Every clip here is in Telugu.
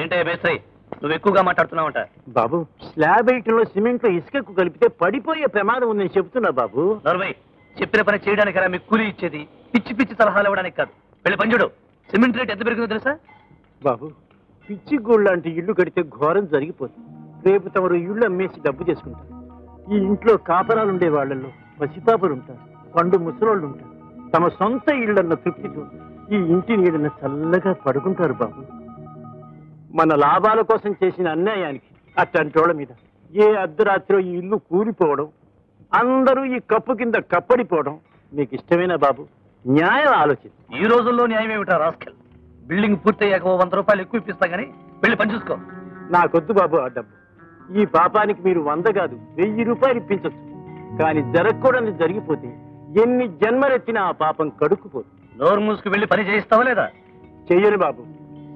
ఏంటే మేస్త్రి నువ్వు ఎక్కువగా మాట్లాడుతున్నావుంట. బాబు స్లాబ్ ఐటంలో సిమెంట్ లో ఇసుకకు కలిపితే పడిపోయే ప్రమాదం ఉందని చెప్తున్నా బాబు. నర్మయ్ చెప్పిన పని చేయడానికి మీకు కూలీ ఇచ్చేది, పిచ్చి పిచ్చి సలహాలు ఇవ్వడానికి కాదు. వెళ్ళి పని చూడు. సిమెంట్ రేట్ ఎంత పెరిగిందో తెలుసా? బాబు పిచ్చి గోళ్ళు లాంటి ఇల్లు కడితే ఘోరం జరిగిపోతుంది. రేపు తమరు ఇళ్ళు అమ్మేసి డబ్బు చేసుకుంటారు. ఈ ఇంట్లో కాపరాలు ఉండే వాళ్ళల్లో పసిపాపలు ఉంటారు, పండు ముసలోళ్ళు ఉంటారు. తమ సొంత ఇళ్ళన్న తృప్తితో ఈ ఇంటి నీడన చల్లగా పడుకుంటారు బాబు. మన లాభాల కోసం చేసిన అన్యాయానికి అట్టంటోళ్ల మీద ఏ అర్ధరాత్రిలో ఈ ఇల్లు కూలిపోవడం, అందరూ ఈ కప్పు కింద కప్పడిపోవడం మీకు ఇష్టమేనా బాబు? న్యాయం ఆలోచించి. ఈ రోజుల్లో న్యాయం ఏమిటా రాస్కెల్? బిల్డింగ్ పూర్తయ్యాక 100 రూపాయలు ఎక్కువ ఇప్పిస్తా గానీ వెళ్ళి పని చూసుకో. నాకొద్దు బాబు ఆ డబ్బు. ఈ పాపానికి మీరు 100 కాదు 1000 రూపాయలు ఇప్పించచ్చు. కానీ జరగకూడని జరిగిపోతే ఎన్ని జన్మలెత్తినా ఆ పాపం కడుక్కుపోదు. నోరు మూసుకు వెళ్ళి పని చేయిస్తావా లేదా? చెయ్యను బాబు.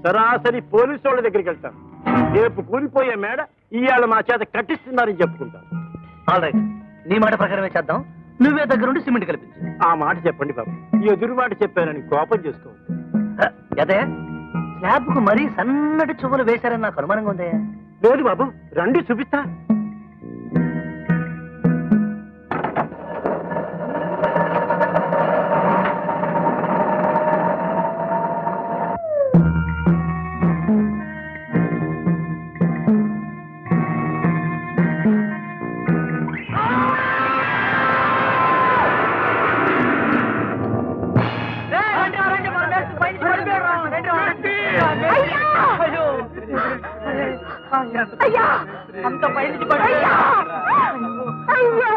సరాసరి పోలీసు వాళ్ళ దగ్గరికి వెళ్తాను. రేపు కూలిపోయే మేడ ఇవాళ మా చేత కట్టిస్తున్నారని చెప్పుకుంటాను. ఆల్ రైట్, నీ మాట ప్రకారమే చేద్దాం. నువ్వే దగ్గరుండి సిమెంట్ కలిపించు. ఆ మాట చెప్పండి బాబు. ఈ ఎదురు మాట చెప్పానని కోపం చేసుకోవద్దు. అదే స్లాబ్ కు మరీ సన్నటి చువ్వలు వేశారని నాకు అనుమానంగా ఉందే. లేదు బాబు, రండి చూపిస్తా. అయ్యా అంత పైనుంచి పడ్డా. అయ్యో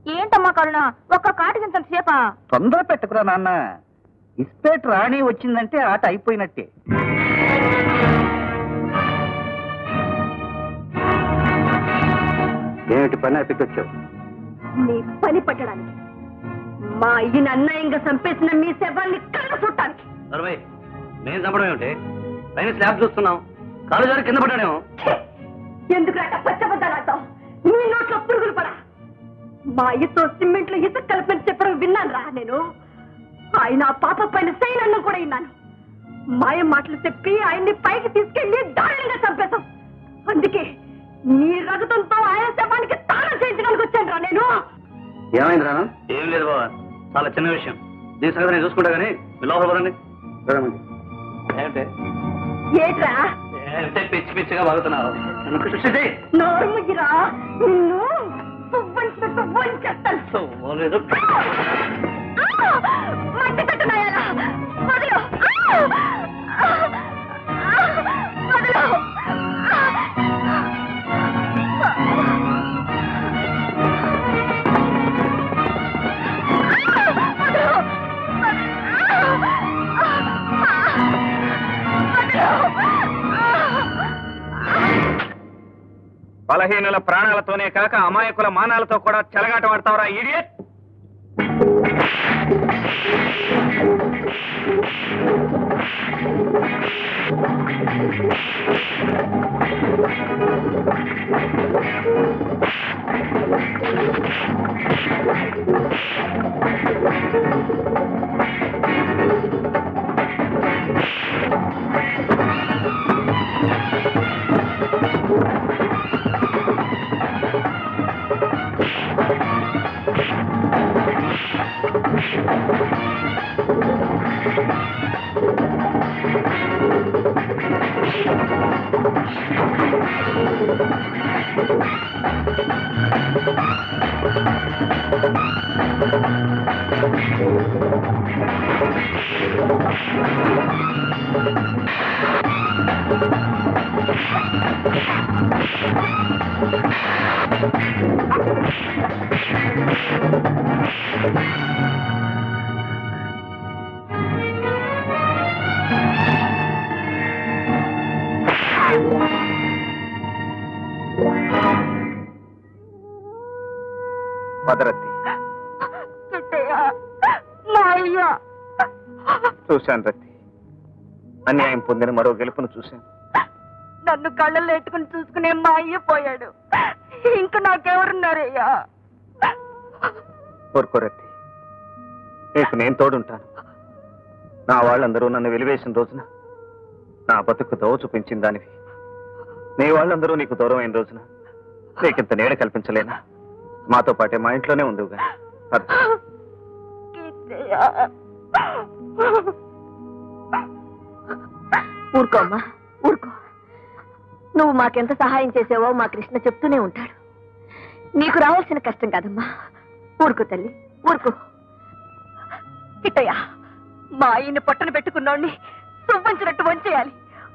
ఏంటమ్మా కరుణ, ఒక్క కాటికింత సేపా? తొందర పెట్టుకురా నాన్న. ఇస్పేట్ రాణి వచ్చిందంటే ఆట అయిపోయినట్టే. ఏమిటి పని అప్పికొచ్చావు? మీ పని పట్టడానికి, మా అయ్యని అన్యాయంగా చంపేసిన మీ శవాన్ని కళ్ళ చుట్టానికి. నేను చంపడం ఏమిటి? పైన స్లాబ్ చూస్తున్నాం, కాలు జారి కింద పడ్డానేమో. ఎందుకు పచ్చబద్దాలంటావు? నీ నోట్లో పురుగులు పడా. మా అయ్యతో సిమెంట్లో ఇసుక కలిపని చెప్పడం విన్నాను రా నేను. ఆయన పాప పైన సైనన్నం కూడా విన్నాను. మాయ మాటలు చెప్పి ఆయన్ని పైకి తీసుకెళ్లి దారుణంగా చంపేశాం. అందుకే నీ రగతంతో ఆయన శవానికి తాళం చేయించడానికి వచ్చాను రా నేను. ఏమైంది రా? ఏం లేదు బాబా, చాలా చిన్న విషయం. దీని సంగతి నేను చూసుకుంటా కానీ లోపల పడండి. ఏమిటే ఏట్రా అంటే పిచ్చి పిచ్చిగా బాగుతున్నావు? నోరుముగిరా, నిన్ను చేస్తాను. మట్టి కట్టున్నాయాలా? వదిలు వదిలు. బలహీనుల ప్రాణాలతోనే కాక అమాయకుల మానాలతో కూడా చెలగాటం ఆడతావరా ఇడియట్? పదరత్తి. చూశాను రత్తి, అన్యాయం పొందిన మరో గెలుపును చూశాను. నన్ను కళ్ళల్లో ఎట్టుకుని చూసుకునే మా అయ్య పోయాడు, ఇంకా నాకెవరున్నారయ్యా? ఊరుకోరత్తి, నీకు నేను తోడుంటాను. నా వాళ్ళందరూ నన్ను వెలివేసిన రోజున నా బతుకు దోవ చూపించిన దానివి. నీ వాళ్ళందరూ నీకు దూరం అయిన రోజున నీకింత నీడ కల్పించలేనా? మాతో పాటే మా ఇంట్లోనే ఉందిగా. ఊరుకో అమ్మా, ఊరుకో. నువ్వు మాకెంత సహాయం చేసావో మా కృష్ణ చెప్తూనే ఉంటాడు. నీకు రావాల్సిన కష్టం కాదమ్మా. ఊరుకో తల్లి, ఊరుకో. కిట్టయ్య, మా ఆయన్ని పొట్టను పెట్టుకున్నోడిని సువ్వంచినట్టు వంచేయాలి.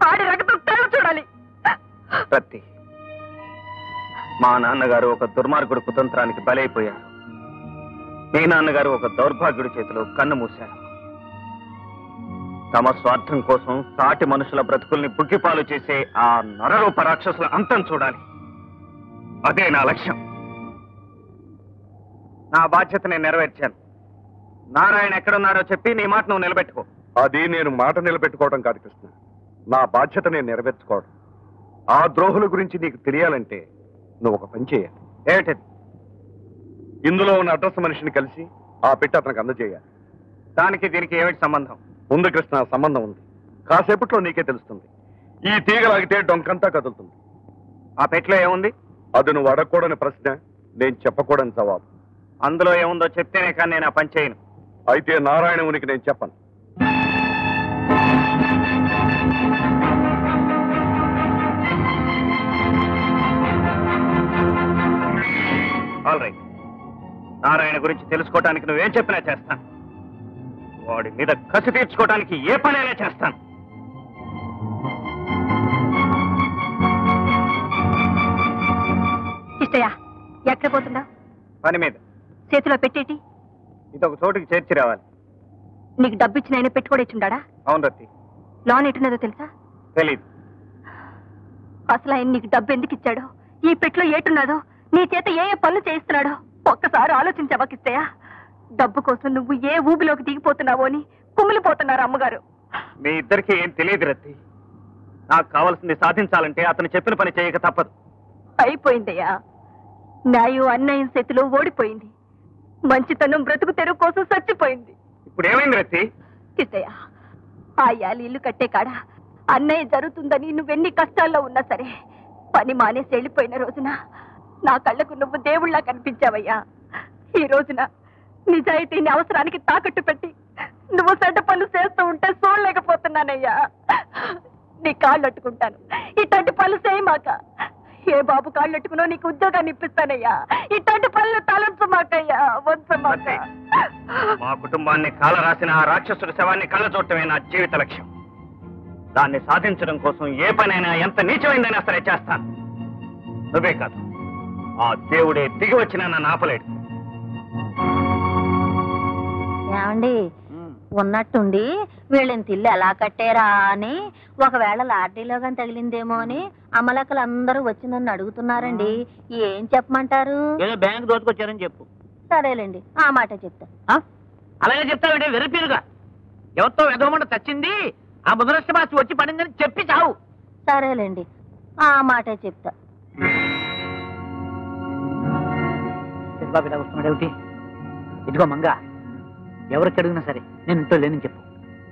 ఆడి రక్తం తేవ చూడాలి. రత్తి, మా నాన్నగారు ఒక దుర్మార్గుడు కుతంత్రానికి బలైపోయారు. మీ నాన్నగారు ఒక దౌర్భాగ్యుడి చేతిలో కన్ను మూశారు. తమ స్వార్థం కోసం సాటి మనుషుల బ్రతుకుల్ని బుగ్గిపాలు చేసే ఆ నరరూప రాక్షసుల అంతం చూడాలి. అదే నా లక్ష్యం. నా బాధ్యత నేను నెరవేర్చాను. నారాయణ ఎక్కడున్నారో చెప్పి నీ మాట నువ్వు నిలబెట్టుకో. అది నేను మాట నిలబెట్టుకోవడం కాదు కృష్ణ, నా బాధ్యత నేను నెరవేర్చుకోవడం. ఆ ద్రోహుల గురించి నీకు తెలియాలంటే నువ్వు ఒక పని చేయాలి. ఏమిటది? ఇందులో ఉన్న అడ్రస్ మనిషిని కలిసి ఆ పెట్టి అతనికి అందజేయాలి. దానికి దీనికి ఏమిటి సంబంధం? ఉంది కృష్ణ, సంబంధం ఉంది. కాసేపట్లో నీకే తెలుస్తుంది. ఈ తీగలాగితే డొంకంతా కదులుతుంది. ఆ పెట్లో ఏముంది? అది నువ్వు అడగకూడని ప్రశ్న, నేను చెప్పకూడని జవాబు. అందులో ఏముందో చెప్తేనే కానీ నేను ఆ పని చేయను. అయితే నారాయణ ఉనికి నేను చెప్పను. ఆల్ రైట్, నారాయణ గురించి తెలుసుకోవటానికి నువ్వేం చెప్పినా చేస్తాను. వాడి మీద కసి తీర్చుకోవడానికి ఏ పనైనా చేస్తాను. ఇష్టయ్య, ఎక్కడ పోతున్నావు? పని మీద. చేతిలో పెట్టేటి? ఇదొక చోటుకి చేర్చి రావాలి. నీకు డబ్బు ఇచ్చిన ఆయన పెట్టుకోడేచుండా? అవును రత్తి. లోన్ ఎట్టున్నదో తెలుసా? తెలీదు. అసలు ఆయన నీకు డబ్బు ఎందుకు ఇచ్చాడో, ఈ పెట్టులో ఏటున్నదో, నీ చేత ఏ ఏ పనులు చేయిస్తున్నాడో ఒక్కసారి ఆలోచించవకిస్తాయా? డబ్బు కోసం నువ్వు ఏ ఊబిలోకి దిగిపోతున్నావో అని కుమిలిపోతున్నారు అమ్మగారు. మీ ఇద్దరికి ఏం తెలియదు రత్తి. నాకు కావాల్సింది సాధించాలంటే అతను చెప్పిన పని చేయక తప్పదు. అయిపోయిందయ్యా. న్యాయం అన్యాయం చేతిలో ఓడిపోయింది. మంచితనం బ్రతుకు తెరువు కోసం చచ్చిపోయింది. ఇప్పుడు ఏమైంది రత్తి? కిట్టయ్య, ఆ యాలి ఇల్లు కట్టే కాడ అన్నయ్య జరుగుతుందని నువ్వెన్ని కష్టాల్లో ఉన్నా సరే పని మానేసి వెళ్ళిపోయిన రోజున నా కళ్ళకు నువ్వు దేవుళ్లా కనిపించావయ్యా. ఈ రోజున నిజాయితీని అవసరానికి తాకట్టు పెట్టి నువ్వు చెడ్డ పనులు చేస్తూ ఉంటే చూడలేకపోతున్నానయ్యా. నీ కాళ్ళు అట్టుకుంటాను, ఇట్లాంటి పనులు చేయమాక. ఏ బాబు కాళ్ళు అట్టుకునో నీకు ఉద్యోగాన్ని ఇప్పిస్తానయ్యా. ఇట్లాంటి పనులు తలంచమాకయ్యా, వంచమాక. మా కుటుంబాన్ని కాల రాసిన ఆ రాక్షసుడి శవాన్ని కళ్ళ చూడటమే నా జీవిత లక్ష్యం. దాన్ని సాధించడం కోసం ఏ పనైనా ఎంత నీచమైందైనా సరే చేస్తాను. నువ్వే కాదు, ఆ దేవుడే దిగి వచ్చినా నన్ను ఆపలేడు. ఏమండి, ఉన్నట్టుండి వీళ్ళని తిల్లు ఎలా కట్టారా అని ఒకవేళ లాటరీలో కానీ తగిలిందేమో అని అమలక్కలు అందరూ వచ్చి నన్ను అడుగుతున్నారండి. ఏం చెప్పమంటారు? ఏదో బ్యాంక్ దోచుకొచ్చారని చెప్పు. సరేలేండి, ఆ మాట చెప్తా. అలాగే చెప్తావంటే వెరపీరుగా ఎవరితో వెదవమంట చచ్చింది, ఆ ముదరష్టమాసి వచ్చి పడిందని చెప్పి చావు. సరేలేండి, ఆ మాట చెప్తా. చంద్రబాబు ఇలా వస్తున్నాడు ఏమిటి? ఇదిగో మంగ, ఎవరికి అడిగినా సరే నేను ఇంట్లో లేనని చెప్పు.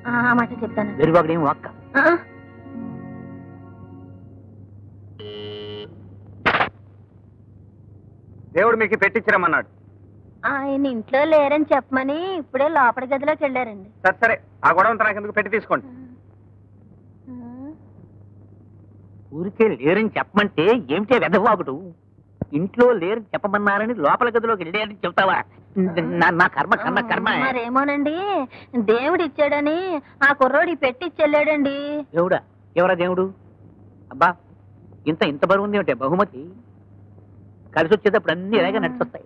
ఆ మాట చెప్తాను. వెరుబాగుడు ఏం వాక్క. దేవుడు మీకు పెట్టించరమన్నాడు. ఆయన ఇంట్లో లేరని చెప్పమని ఇప్పుడే లోపల గదిలోకి వెళ్ళారండి. సరే సరే, ఆ గొడవంతా నాకు ఎందుకు పెట్టి తీసుకోండి. ఊరికే లేరని చెప్పమంటే ఏమిటే వెదవాగుడు? ఇంట్లో లేరని చెప్పమన్నారని లోపల గదిలోకి వెళ్ళారని చెప్తావా? నా కర్మ కర్మ కర్మ. మరేమోనండి, దేవుడు ఇచ్చాడని ఆ కుర్రోడి పెట్టిచ్చెళ్ళాడండి. దేవుడా? ఎవరా దేవుడు? అబ్బా, ఇంత బరువు ఉంది అంటే బహుమతి. కలిసి వచ్చేటప్పుడు అన్ని ఇలాగే నడిచొస్తాయి.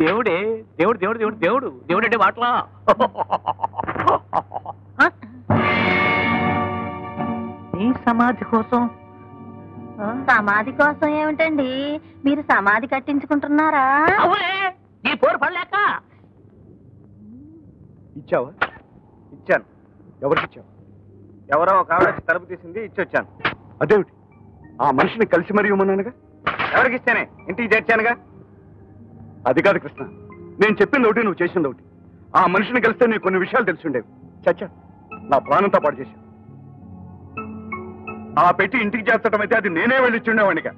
దేవుడే దేవుడు దేవుడు దేవుడు దేవుడు దేవుడు అంటే మాటలా? నీ సమాధి కోసం సమాధి కోసం ఏమిటండి, మీరు సమాధి కట్టించుకుంటున్నారా? అవునే, నీ పోరు పడలేక. ఇచ్చావా? ఇచ్చాను. ఎవరికి ఇచ్చావు? ఎవరో ఒక ఆవిడ తలుపు తీసింది, ఇచ్చొచ్చాను. అదేమిటి? ఆ మనిషిని కలిసి మరీ ఇవ్వమన్నానుగా. ఎవరికి ఇస్తేనే ఇంటికి చేర్చానుగా. అది కాదు కృష్ణ, నేను చెప్పింది ఒకటి, నువ్వు చేసింది ఒకటి. ఆ మనిషిని కలిస్తే నీకు కొన్ని విషయాలు తెలిసి ఉండేవి. చచ్చా, నా ప్రాణంతో పాటు చేశాను. ఆ పెట్టి ఇంటికి చేర్చడం అయితే అది నేనే వెళ్ళి ఇచ్చిండేవాడిగా.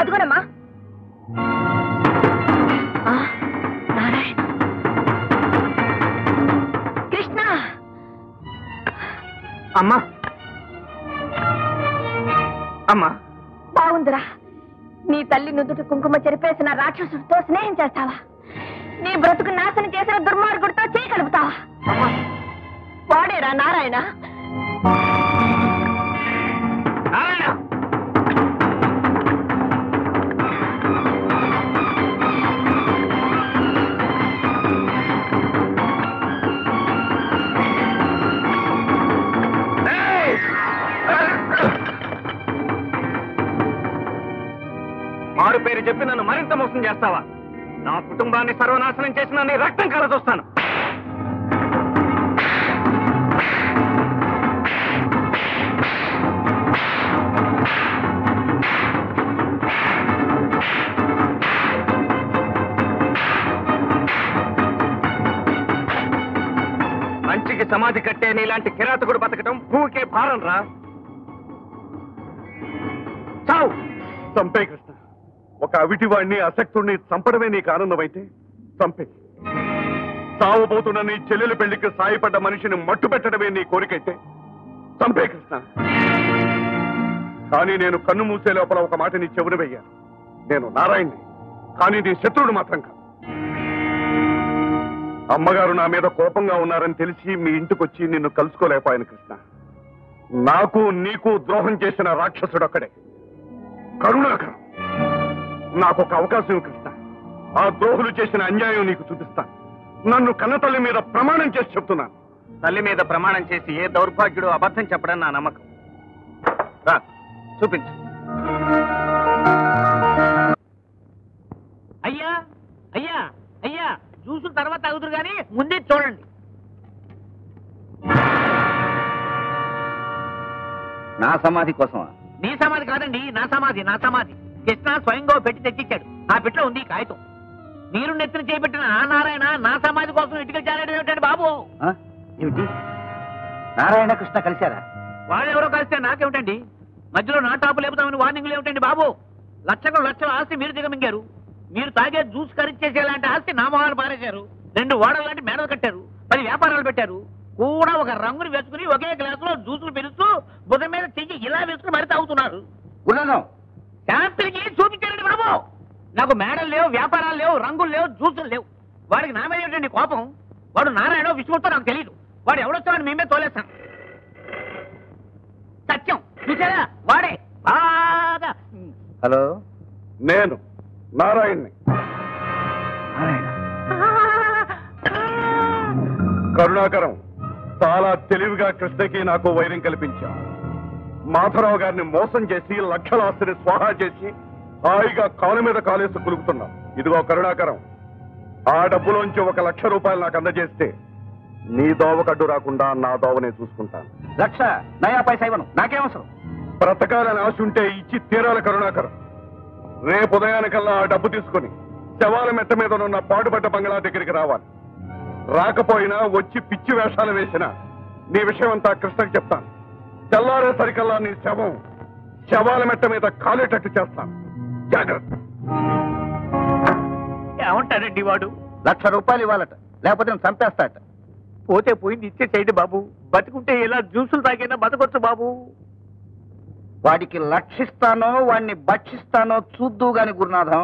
అదిగోనమ్మా. నారాయణ, కృష్ణ. అమ్మా అమ్మా, బాగుందిరా. నీ తల్లి నుదుట కుంకుమ చెరిపేసిన రాక్షసుడితో స్నేహం చేస్తావా? నీ బ్రతుకు నాశనం చేసిన దుర్మార్గుడితో చేయి కలుపుతావా? వాడేరా నారాయణ. నారాయణ, మారు పేరు చెప్పి నన్ను మరింత మోసం చేస్తావా? నా కుటుంబాన్ని సర్వనాశనం చేసిన నీ రక్తం కల చూస్తాను. మంచికి సమాధి కట్టే నీలాంటి కిరాతకుడు బతకటం భూమికే భారం రా. చావు. చంపే కృష్ణ. ఒక అవిటివాడిని, అసక్తుడిని చంపడమే నీకు ఆనందమైతే చంపే. సావబోతున్న నీ చెల్లెల పెళ్లికి సాయపడ్డ మనిషిని మట్టు పెట్టడమే నీ కోరికైతే చంపే కృష్ణ. కానీ నేను కన్ను మూసే లోపల ఒక మాట నీ చెవున వెయ్యాను. నేను నారాయణ్ని, కానీ నీ శత్రువుడు మాత్రం కాదు. అమ్మగారు నా మీద కోపంగా ఉన్నారని తెలిసి మీ ఇంటికొచ్చి నిన్ను కలుసుకోలేకపోయాను కృష్ణ. నాకు నీకు ద్రోహం చేసిన రాక్షసుడు అక్కడే, కరుణాకరం. నాకు ఒక అవకాశం కృష్ణ. ఆ ద్రోహులు చేసిన అన్యాయం నీకు చూపిస్తాను. నన్ను కన్నతల్లి మీద ప్రమాణం చేసి చెప్తున్నాను. తల్లి మీద ప్రమాణం చేసి ఏ దౌర్భాగ్యుడు అబద్ధం చెప్పడం నా నమ్మకం. రా, చూపించు. అయ్యా అయ్యా అయ్యా, చూసిన తర్వాత తాగుతురు కానీ ముందే చూడండి. నా సమాధి కోసమా? నీ సమాధి కాదండి, నా సమాధి, నా సమాధి. కృష్ణ స్వయంగా పెట్టి తెచ్చిచ్చాడు. ఆ పెట్లో ఉంది కాగితం. మీరు నెత్తిన చేపెట్టిన ఆ నారాయణ నా సమాధి కోసం ఇటుకలు చాలడం ఏమిటండి బాబు? ఏమిటి? నారాయణ కృష్ణ కలిశారా? వాళ్ళెవరో కలిస్తే నాకేమిటండి? మధ్యలో నా టాపు లేపుతామని వార్నింగ్లు ఏమిటండి బాబు? లక్షలు లక్షల ఆస్తి మీరు దిగమింగారు. మీరు తాగే జ్యూస్ ఖరీచేసేలాంటి ఆస్తి నా మొహాలు పారేశారు. 2 ఓడల లాంటి మేడలు కట్టారు. 10 వ్యాపారాలు పెట్టారు. కూడా ఒక రంగుని వేసుకుని ఒకే గ్లాసులో జ్యూసులు పెరుస్తూ బుధం మీద చెయ్యి ఇలా వేసుకుని మరి తాగుతున్నారు. శాస్త్రికి చూపించారండి బాబు. నాకు మేడలు లేవు, వ్యాపారాలు లేవు, రంగులు లేవు, జ్యూసులు లేవు. వాడికి నా మీద ఏమిటండి కోపం? వాడు నారాయణ విష్ణుతో నాకు తెలియదు. వాడు ఎవడొచ్చాడని మేమే తోలేస్తాం. సత్యం చూసారా? వాడే బాగా. హలో, నేను నారాయణ్ని. కరుణాకరం, చాలా తెలివిగా కృష్ణకి నాకు వైరం కల్పించా. మాధవరావు గారిని మోసం చేసి లక్షల ఆస్తిని స్వాహా చేసి హాయిగా కాలు మీద కాలేసి కులుకుతున్నా. ఇదిగో కరుణాకరం, ఆ డబ్బులోంచి 1 లక్ష రూపాయలు నాకు అందజేస్తే నీ దోవకడ్డు రాకుండా నా దోవనే చూసుకుంటాను. 1,00,000 నయా పైసా ఇవ్వను, నాకేమవసరం. బ్రతకాలని ఆశ ఉంటే ఇచ్చి తీరాల కరుణాకరం. రేపు ఉదయానికల్లా ఆ డబ్బు తీసుకుని శవాల మెట్ట మీద ఉన్న పాడుపడ్డ బంగ్లా దగ్గరికి రావాలి. రాకపోయినా వచ్చి పిచ్చి వేషాలు వేసినా నీ విషయం అంతా కృష్ణకి చెప్తాను. తెల్లారేసరికల్లా నీ శవం శవాల మెట్ట మీద కాలేటట్టు చేస్తాను. జాగ్రత్త. ఏమంటాడండి వాడు? 1,00,000 రూపాయలు ఇవ్వాలట, లేకపోతే నేను చంపేస్తాట. పోతే పోయింది, ఇచ్చేసేయండి బాబు. బతుకుంటే ఇలా జ్యూసులు తాగైనా బతకొచ్చు బాబు. వాడికి 1,00,000 ఇస్తానో వాడిని భక్షిస్తానో చూద్దు గాని గురునాథం.